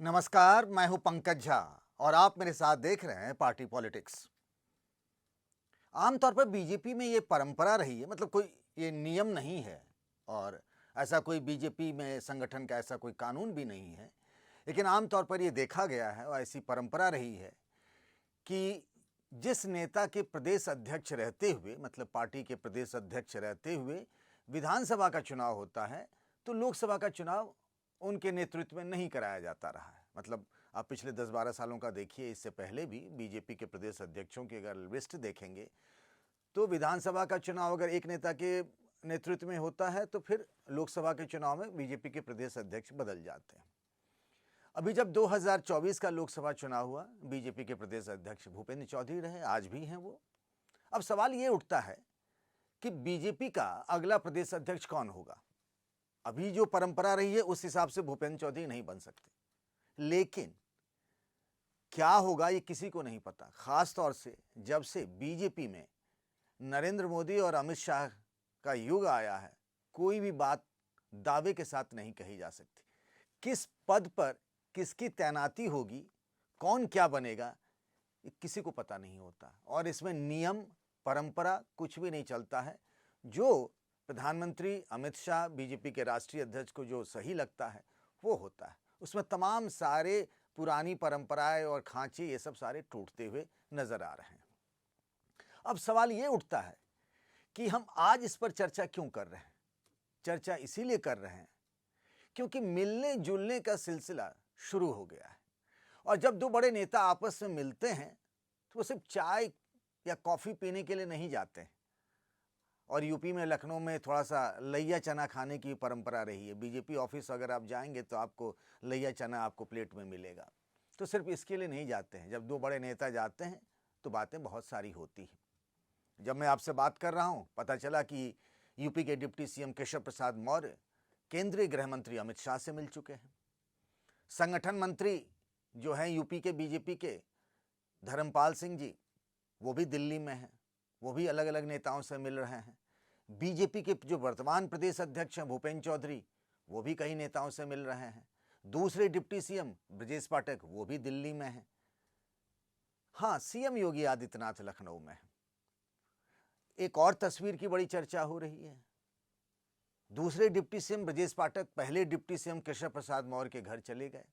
नमस्कार, मैं हूं पंकज झा और आप मेरे साथ देख रहे हैं पार्टी पॉलिटिक्स। आमतौर पर बीजेपी में ये परंपरा रही है, मतलब कोई ये नियम नहीं है और ऐसा कोई बीजेपी में संगठन का ऐसा कोई कानून भी नहीं है, लेकिन आमतौर पर ये देखा गया है और ऐसी परंपरा रही है कि जिस नेता के प्रदेश अध्यक्ष रहते हुए, मतलब पार्टी के प्रदेश अध्यक्ष रहते हुए विधानसभा का चुनाव होता है, तो लोकसभा का चुनाव उनके नेतृत्व में नहीं कराया जाता रहा है। मतलब आप पिछले 10-12 सालों का देखिए, इससे पहले भी बीजेपी के प्रदेश अध्यक्षों की अगर लिस्ट देखेंगे तो विधानसभा का चुनाव अगर एक नेता के नेतृत्व में होता है तो फिर लोकसभा के चुनाव में बीजेपी के प्रदेश अध्यक्ष बदल जाते हैं। अभी जब 2024 का लोकसभा चुनाव हुआ, बीजेपी के प्रदेश अध्यक्ष भूपेंद्र चौधरी रहे, आज भी हैं वो। अब सवाल ये उठता है कि बीजेपी का अगला प्रदेश अध्यक्ष कौन होगा। अभी जो परंपरा रही है उस हिसाब से भूपेंद्र चौधरी नहीं बन सकते, लेकिन क्या होगा ये किसी को नहीं पता। खास तौर से जब से बीजेपी में नरेंद्र मोदी और अमित शाह का युग आया है, कोई भी बात दावे के साथ नहीं कही जा सकती। किस पद पर किसकी तैनाती होगी, कौन क्या बनेगा, ये किसी को पता नहीं होता और इसमें नियम परंपरा कुछ भी नहीं चलता है। जो प्रधानमंत्री अमित शाह, बीजेपी के राष्ट्रीय अध्यक्ष को जो सही लगता है वो होता है। उसमें तमाम सारे पुरानी परंपराएं और खांचे ये सब सारे टूटते हुए नजर आ रहे हैं। अब सवाल ये उठता है कि हम आज इस पर चर्चा क्यों कर रहे हैं। चर्चा इसीलिए कर रहे हैं क्योंकि मिलने जुलने का सिलसिला शुरू हो गया है और जब दो बड़े नेता आपस में मिलते हैं तो वो सिर्फ चाय या कॉफी पीने के लिए नहीं जाते हैं। और यूपी में लखनऊ में थोड़ा सा लैया चना खाने की परंपरा रही है। बीजेपी ऑफिस अगर आप जाएंगे तो आपको लैया चना आपको प्लेट में मिलेगा। तो सिर्फ इसके लिए नहीं जाते हैं, जब दो बड़े नेता जाते हैं तो बातें बहुत सारी होती हैं। जब मैं आपसे बात कर रहा हूं, पता चला कि यूपी के डिप्टी सीएम केशव प्रसाद मौर्य केंद्रीय गृह मंत्री अमित शाह से मिल चुके हैं। संगठन मंत्री जो हैं यूपी के बीजेपी के धर्मपाल सिंह जी, वो भी दिल्ली में हैं, वो भी अलग अलग नेताओं से मिल रहे हैं। बीजेपी के जो वर्तमान प्रदेश अध्यक्ष हैं भूपेंद्र चौधरी, वो भी कई नेताओं से मिल रहे हैं। दूसरे डिप्टी सीएम ब्रजेश पाठक, वो भी दिल्ली में हैं। हाँ, सीएम योगी आदित्यनाथ लखनऊ में हैं। एक और तस्वीर की बड़ी चर्चा हो रही है। दूसरे डिप्टी सीएम ब्रजेश पाठक पहले डिप्टी सीएम केशव प्रसाद मौर्य के घर चले गए।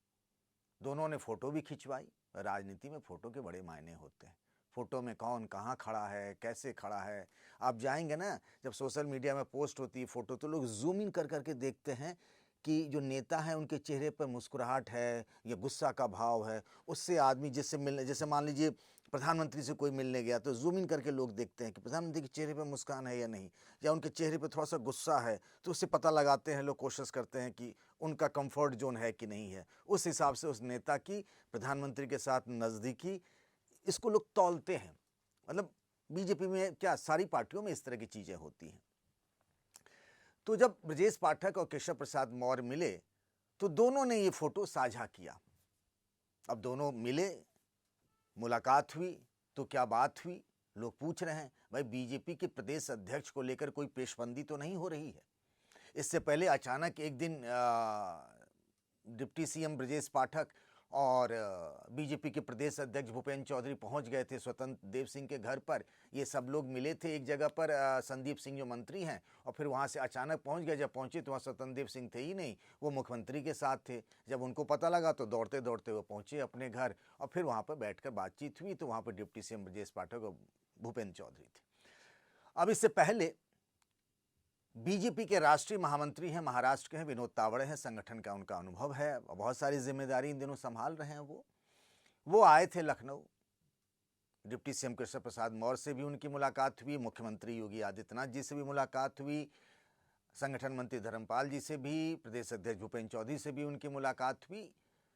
दोनों ने फोटो भी खिंचवाई। राजनीति में फोटो के बड़े मायने होते हैं। फोटो में कौन कहाँ खड़ा है, कैसे खड़ा है। आप जाएंगे ना, जब सोशल मीडिया में पोस्ट होती है फोटो, तो लोग जूम इन कर करके देखते हैं कि जो नेता है उनके चेहरे पर मुस्कुराहट है या गुस्सा का भाव है। उससे आदमी जिससे मिलने, जैसे मान लीजिए प्रधानमंत्री से कोई मिलने गया तो जूम इन करके लोग देखते हैं कि प्रधानमंत्री के चेहरे पर मुस्कान है या नहीं, या उनके चेहरे पर थोड़ा सा गुस्सा है, तो उससे पता लगाते हैं लोग, कोशिश करते हैं कि उनका कंफर्ट जोन है कि नहीं है। उस हिसाब से उस नेता की प्रधानमंत्री के साथ नज़दीकी, इसको लोग तौलते हैं। मतलब बीजेपी में क्या, सारी पार्टियों में इस तरह की चीज़ें होती हैं। तो जब ब्रजेश पाठक और केशव प्रसाद मौर्य मिले तो दोनों ने ये फोटो साझा किया। अब दोनों मिले, मुलाकात हुई तो क्या बात हुई, लोग पूछ रहे हैं। भाई, बीजेपी के प्रदेश अध्यक्ष को लेकर कोई पेशबंदी तो नहीं हो रही है। इससे पहले अचानक एक दिन डिप्टी सीएम ब्रजेश पाठक और बीजेपी के प्रदेश अध्यक्ष भूपेंद्र चौधरी पहुंच गए थे स्वतंत्र देव सिंह के घर पर। ये सब लोग मिले थे एक जगह पर, संदीप सिंह जो मंत्री हैं, और फिर वहां से अचानक पहुंच गए। जब पहुंचे तो वहाँ स्वतंत्र देव सिंह थे ही नहीं, वो मुख्यमंत्री के साथ थे। जब उनको पता लगा तो दौड़ते दौड़ते वो पहुंचे अपने घर और फिर वहाँ पर बैठ बातचीत हुई। तो वहाँ पर डिप्टी सीएम ब्रजेश पाठक और भूपेंद्र चौधरी थे। अब इससे पहले बीजेपी के राष्ट्रीय महामंत्री हैं, महाराष्ट्र के हैं, विनोद तावड़े हैं। संगठन का उनका अनुभव है, बहुत सारी जिम्मेदारी इन दिनों संभाल रहे हैं। वो आए थे लखनऊ। डिप्टी सीएम केशव प्रसाद मौर्य से भी उनकी मुलाकात हुई, मुख्यमंत्री योगी आदित्यनाथ जी से भी मुलाकात हुई, संगठन मंत्री धर्मपाल जी से भी, प्रदेश अध्यक्ष भूपेंद्र चौधरी से भी उनकी मुलाकात हुई।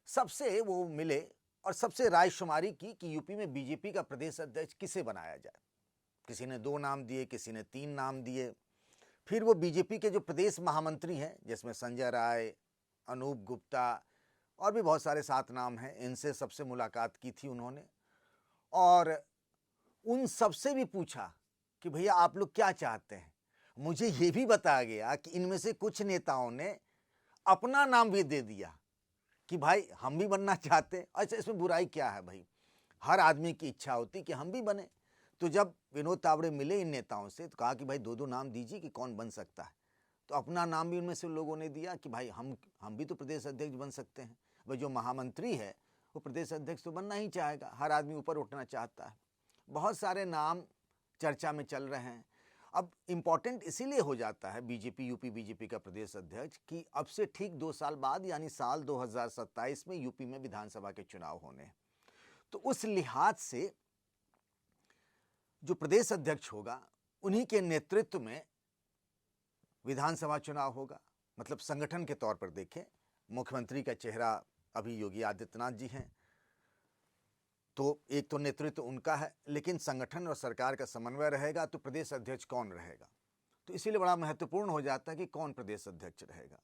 सबसे वो मिले और सबसे रायशुमारी की कि यूपी में बीजेपी का प्रदेश अध्यक्ष किसे बनाया जाए। किसी ने 2 नाम दिए, किसी ने 3 नाम दिए। फिर वो बीजेपी के जो प्रदेश महामंत्री हैं, जिसमें संजय राय, अनूप गुप्ता और भी बहुत सारे 7 नाम हैं, इनसे सबसे मुलाकात की थी उन्होंने। और उन सबसे भी पूछा कि भैया आप लोग क्या चाहते हैं। मुझे ये भी बताया गया कि इनमें से कुछ नेताओं ने अपना नाम भी दे दिया कि भाई हम भी बनना चाहते हैं। अच्छा, इसमें बुराई क्या है भाई? हर आदमी की इच्छा होती कि हम भी बने। तो जब विनोद तावड़े मिले इन नेताओं से तो कहा कि भाई दो दो नाम दीजिए कि कौन बन सकता है। तो अपना नाम भी उनमें से लोगों ने दिया कि भाई हम भी तो प्रदेश अध्यक्ष बन सकते हैं। भाई जो महामंत्री है वो प्रदेश अध्यक्ष तो बनना ही चाहेगा, हर आदमी ऊपर उठना चाहता है। बहुत सारे नाम चर्चा में चल रहे हैं। अब इम्पॉर्टेंट इसीलिए हो जाता है बीजेपी, यूपी बीजेपी का प्रदेश अध्यक्ष कि अब से ठीक 2 साल बाद यानी साल 2027 में यूपी में विधानसभा के चुनाव होने हैं। तो उस लिहाज से जो प्रदेश अध्यक्ष होगा उन्हीं के नेतृत्व में विधानसभा चुनाव होगा। मतलब संगठन के तौर पर देखें, मुख्यमंत्री का चेहरा अभी योगी आदित्यनाथ जी हैं, तो एक तो नेतृत्व उनका है, लेकिन संगठन और सरकार का समन्वय रहेगा तो प्रदेश अध्यक्ष कौन रहेगा, तो इसीलिए बड़ा महत्वपूर्ण हो जाता है कि कौन प्रदेश अध्यक्ष रहेगा।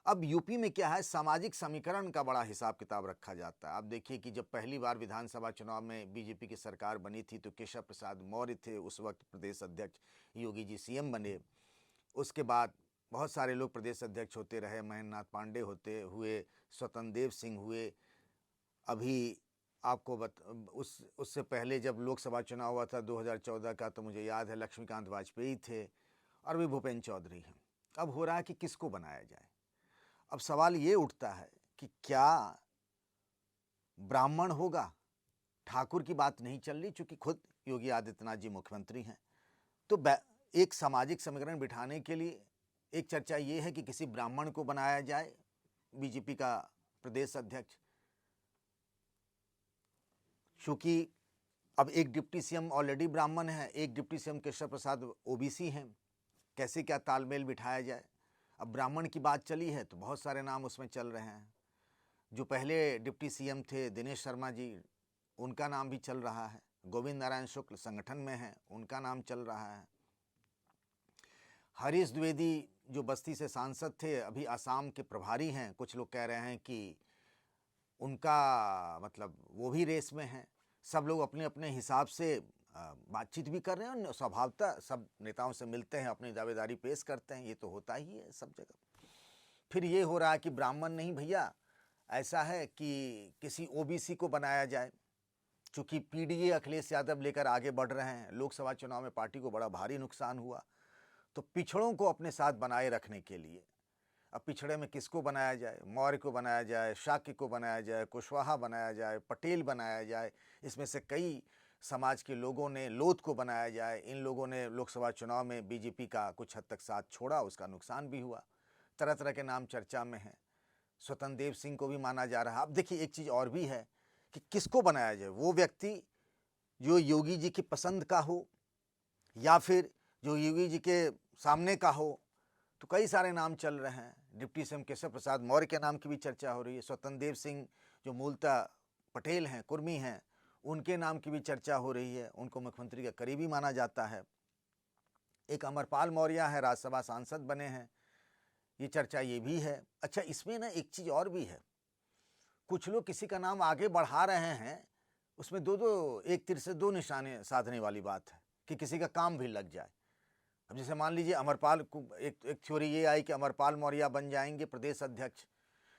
अब यूपी में क्या है, सामाजिक समीकरण का बड़ा हिसाब किताब रखा जाता है। आप देखिए कि जब पहली बार विधानसभा चुनाव में बीजेपी की सरकार बनी थी तो केशव प्रसाद मौर्य थे उस वक्त प्रदेश अध्यक्ष, योगी जी सीएम बने। उसके बाद बहुत सारे लोग प्रदेश अध्यक्ष होते रहे, महेंद्र नाथ पांडे होते हुए, स्वतंत्र देव सिंह हुए। अभी आपको उससे पहले जब लोकसभा चुनाव हुआ था 2014 का, तो मुझे याद है लक्ष्मीकांत वाजपेयी थे और अभी भूपेंद्र चौधरी हैं। अब हो रहा है कि किसको बनाया जाए। अब सवाल ये उठता है कि क्या ब्राह्मण होगा? ठाकुर की बात नहीं चल रही, चूंकि खुद योगी आदित्यनाथ जी मुख्यमंत्री हैं। तो एक सामाजिक समीकरण बिठाने के लिए एक चर्चा ये है कि किसी ब्राह्मण को बनाया जाए बीजेपी का प्रदेश अध्यक्ष, क्योंकि अब एक डिप्टी सीएम ऑलरेडी ब्राह्मण है, एक deputy CM Keshav Prasad OBC हैं, कैसे क्या तालमेल बिठाया जाए। अब ब्राह्मण की बात चली है तो बहुत सारे नाम उसमें चल रहे हैं। जो पहले डिप्टी सीएम थे दिनेश शर्मा जी, उनका नाम भी चल रहा है। गोविंद नारायण शुक्ल संगठन में हैं, उनका नाम चल रहा है। हरीश द्विवेदी जो बस्ती से सांसद थे, अभी आसाम के प्रभारी हैं, कुछ लोग कह रहे हैं कि उनका मतलब वो भी रेस में हैं। सब लोग अपने अपने हिसाब से बातचीत भी कर रहे हैं और स्वभावतः सब नेताओं से मिलते हैं, अपनी दावेदारी पेश करते हैं, ये तो होता ही है सब जगह। फिर ये हो रहा है कि ब्राह्मण नहीं भैया, ऐसा है कि किसी ओबीसी को बनाया जाए, चूँकि पीडीए अखिलेश यादव लेकर आगे बढ़ रहे हैं। लोकसभा चुनाव में पार्टी को बड़ा भारी नुकसान हुआ, तो पिछड़ों को अपने साथ बनाए रखने के लिए अब पिछड़े में किसको बनाया जाए? मौर्य को बनाया जाए, शाक्य को बनाया जाए, कुशवाहा बनाया जाए, पटेल बनाया जाए। इसमें से कई समाज के लोगों ने, लोध को बनाया जाए। इन लोगों ने लोकसभा चुनाव में बीजेपी का कुछ हद तक साथ छोड़ा, उसका नुकसान भी हुआ। तरह तरह के नाम चर्चा में हैं। स्वतंत्र देव सिंह को भी माना जा रहा है। अब देखिए एक चीज़ और भी है कि किसको बनाया जाए। वो व्यक्ति जो योगी जी की पसंद का हो या फिर जो योगी जी के सामने का हो, तो कई सारे नाम चल रहे हैं। डिप्टी सीएम केशव प्रसाद मौर्य के नाम की भी चर्चा हो रही है। स्वतंत्र देव सिंह जो मूलतः पटेल हैं, कुर्मी हैं, उनके नाम की भी चर्चा हो रही है। उनको मुख्यमंत्री का करीबी माना जाता है। एक अमरपाल मौर्य है, राज्यसभा सांसद बने हैं, ये चर्चा ये भी है। अच्छा, इसमें ना एक चीज़ और भी है, कुछ लोग किसी का नाम आगे बढ़ा रहे हैं, उसमें एक तीर से दो निशाने साधने वाली बात है कि किसी का काम भी लग जाए। अब जैसे मान लीजिए अमरपाल को एक थ्योरी ये आई कि अमरपाल मौर्य बन जाएंगे प्रदेश अध्यक्ष।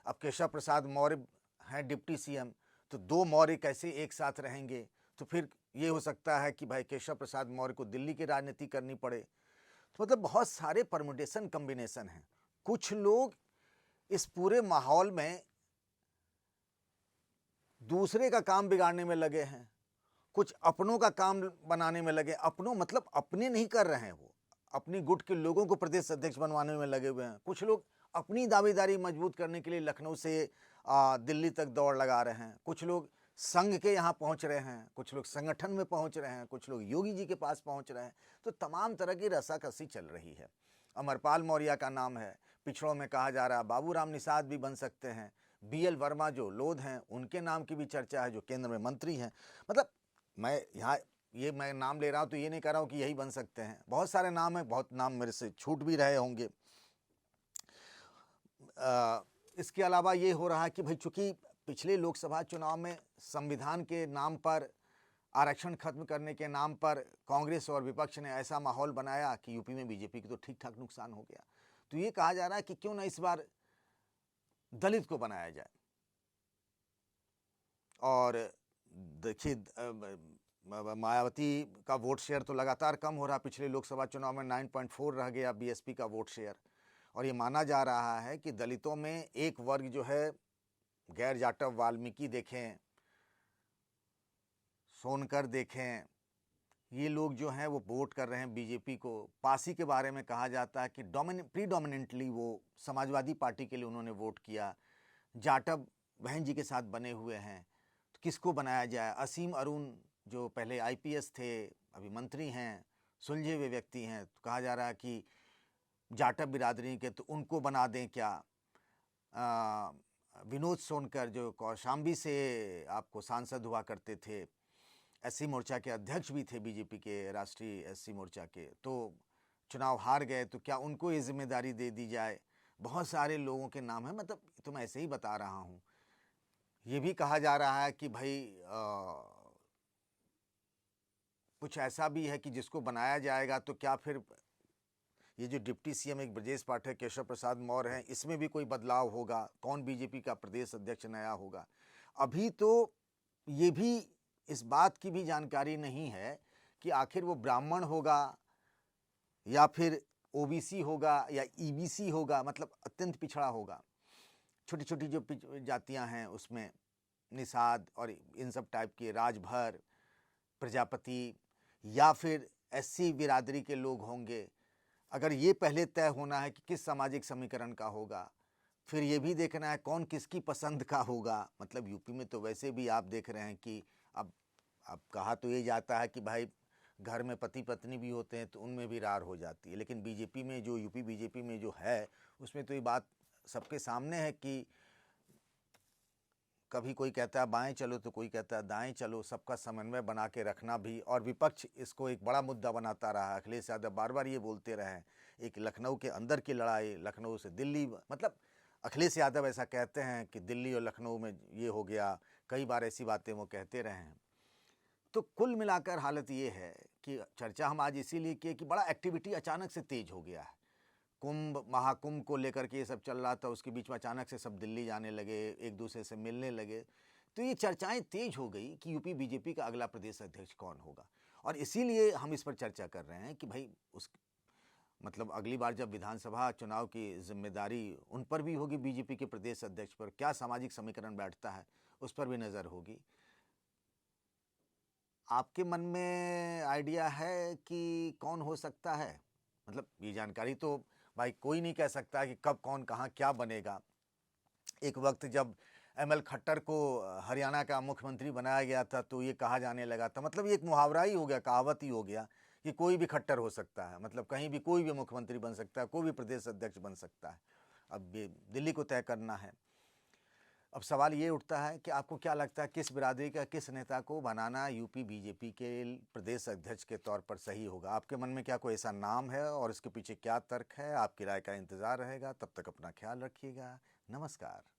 अब केशव प्रसाद मौर्य हैं डिप्टी सीएम, तो दो मौर्य कैसे एक साथ रहेंगे? तो फिर ये हो सकता है कि भाई केशव प्रसाद मौर्य को दिल्ली की राजनीति करनी पड़े। तो मतलब बहुत सारे परमुटेशन कम्बिनेशन हैं। कुछ लोग इस पूरे माहौल में दूसरे का काम बिगाड़ने में लगे हैं, कुछ अपनों का काम बनाने में लगे। अपनों मतलब अपने नहीं कर रहे हैं, वो अपनी गुट के लोगों को प्रदेश अध्यक्ष बनवाने में लगे हुए हैं। कुछ लोग अपनी दावेदारी मजबूत करने के लिए लखनऊ से दिल्ली तक दौड़ लगा रहे हैं। कुछ लोग संघ के यहाँ पहुँच रहे हैं, कुछ लोग संगठन में पहुँच रहे हैं, कुछ लोग योगी जी के पास पहुँच रहे हैं। तो तमाम तरह की रसाकसी चल रही है। अमरपाल मौर्य का नाम है, पिछड़ों में कहा जा रहा है बाबूराम निषाद भी बन सकते हैं। BL वर्मा जो लोध हैं, उनके नाम की भी चर्चा है, जो केंद्र में मंत्री हैं। मतलब मैं नाम ले रहा हूँ तो ये नहीं कह रहा हूँ कि यही बन सकते हैं। बहुत सारे नाम हैं, बहुत नाम मेरे से छूट भी रहे होंगे। इसके अलावा ये हो रहा है कि भाई चूंकि पिछले लोकसभा चुनाव में संविधान के नाम पर, आरक्षण खत्म करने के नाम पर कांग्रेस और विपक्ष ने ऐसा माहौल बनाया कि यूपी में बीजेपी की तो ठीक ठाक नुकसान हो गया। तो ये कहा जा रहा है कि क्यों ना इस बार दलित को बनाया जाए। और देखिए मायावती का वोट शेयर तो लगातार कम हो रहा, पिछले लोकसभा चुनाव में 9.4 रह गया बीएसपी का वोट शेयर। और ये माना जा रहा है कि दलितों में एक वर्ग जो है, गैर जाटव वाल्मीकि देखें, सोनकर देखें, ये लोग जो हैं वो वोट कर रहे हैं बीजेपी को। पासी के बारे में कहा जाता है कि प्रीडोमिनेंटली वो समाजवादी पार्टी के लिए उन्होंने वोट किया। जाटव बहन जी के साथ बने हुए हैं, तो किसको बनाया जाए? असीम अरुण जो पहले आईपीएस थे, अभी मंत्री हैं, सुलझे हुए व्यक्ति हैं, तो कहा जा रहा है कि जाटव बिरादरी के, तो उनको बना दें क्या? विनोद सोनकर जो कौशाम्बी से आपको सांसद हुआ करते थे, एससी मोर्चा के अध्यक्ष भी थे बीजेपी के, राष्ट्रीय एससी मोर्चा के, तो चुनाव हार गए, तो क्या उनको ये जिम्मेदारी दे दी जाए? बहुत सारे लोगों के नाम हैं, मतलब तो मैं ऐसे ही बता रहा हूँ। ये भी कहा जा रहा है कि भाई कुछ ऐसा भी है कि जिसको बनाया जाएगा तो क्या फिर ये जो डिप्टी सीएम एक ब्रजेश पाठक, केशव प्रसाद मौर्य हैं, इसमें भी कोई बदलाव होगा? कौन बीजेपी का प्रदेश अध्यक्ष नया होगा? अभी तो ये भी, इस बात की भी जानकारी नहीं है कि आखिर वो ब्राह्मण होगा या फिर ओबीसी होगा या ईबीसी होगा, मतलब अत्यंत पिछड़ा होगा। छोटी छोटी जो जातियां हैं उसमें निषाद और इन सब टाइप के, राजभर, प्रजापति, या फिर एससी बिरादरी के लोग होंगे। अगर ये पहले तय होना है कि किस सामाजिक समीकरण का होगा, फिर ये भी देखना है कौन किसकी पसंद का होगा। मतलब यूपी में तो वैसे भी आप देख रहे हैं कि अब कहा तो ये जाता है कि भाई घर में पति पत्नी भी होते हैं तो उनमें भी रार हो जाती है, लेकिन बीजेपी में जो, यूपी बीजेपी में जो है, उसमें तो ये बात सबके सामने है कि कभी कोई कहता है बाएं चलो तो कोई कहता है दाएं चलो। सबका समन्वय बना के रखना भी, और विपक्ष इसको एक बड़ा मुद्दा बनाता रहा। अखिलेश यादव बार बार ये बोलते रहे, एक लखनऊ के अंदर की लड़ाई, लखनऊ से दिल्ली, मतलब अखिलेश यादव ऐसा कहते हैं कि दिल्ली और लखनऊ में ये हो गया, कई बार ऐसी बातें वो कहते रहे हैं। तो कुल मिलाकर हालत ये है कि चर्चा हम आज इसीलिए किए कि बड़ा एक्टिविटी अचानक से तेज हो गया है। कुंभ, महाकुंभ को लेकर के ये सब चल रहा था, उसके बीच में अचानक से सब दिल्ली जाने लगे, एक दूसरे से मिलने लगे, तो ये चर्चाएं तेज हो गई कि यूपी बीजेपी का अगला प्रदेश अध्यक्ष कौन होगा। और इसीलिए हम इस पर चर्चा कर रहे हैं कि भाई उस, मतलब अगली बार जब विधानसभा चुनाव की जिम्मेदारी उन पर भी होगी, बीजेपी के प्रदेश अध्यक्ष पर क्या सामाजिक समीकरण बैठता है उस पर भी नज़र होगी। आपके मन में आइडिया है कि कौन हो सकता है? मतलब ये जानकारी तो भाई कोई नहीं कह सकता कि कब कौन कहाँ क्या बनेगा। एक वक्त जब एमएल खट्टर को हरियाणा का मुख्यमंत्री बनाया गया था तो ये कहा जाने लगा था, मतलब ये एक मुहावरा ही हो गया, कहावत ही हो गया कि कोई भी खट्टर हो सकता है, मतलब कहीं भी कोई भी मुख्यमंत्री बन सकता है, कोई भी प्रदेश अध्यक्ष बन सकता है। अब ये दिल्ली को तय करना है। अब सवाल ये उठता है कि आपको क्या लगता है किस बिरादरी का, किस नेता को बनाना यूपी बीजेपी के प्रदेश अध्यक्ष के तौर पर सही होगा? आपके मन में क्या कोई ऐसा नाम है और इसके पीछे क्या तर्क है? आपकी राय का इंतज़ार रहेगा। तब तक अपना ख्याल रखिएगा। नमस्कार।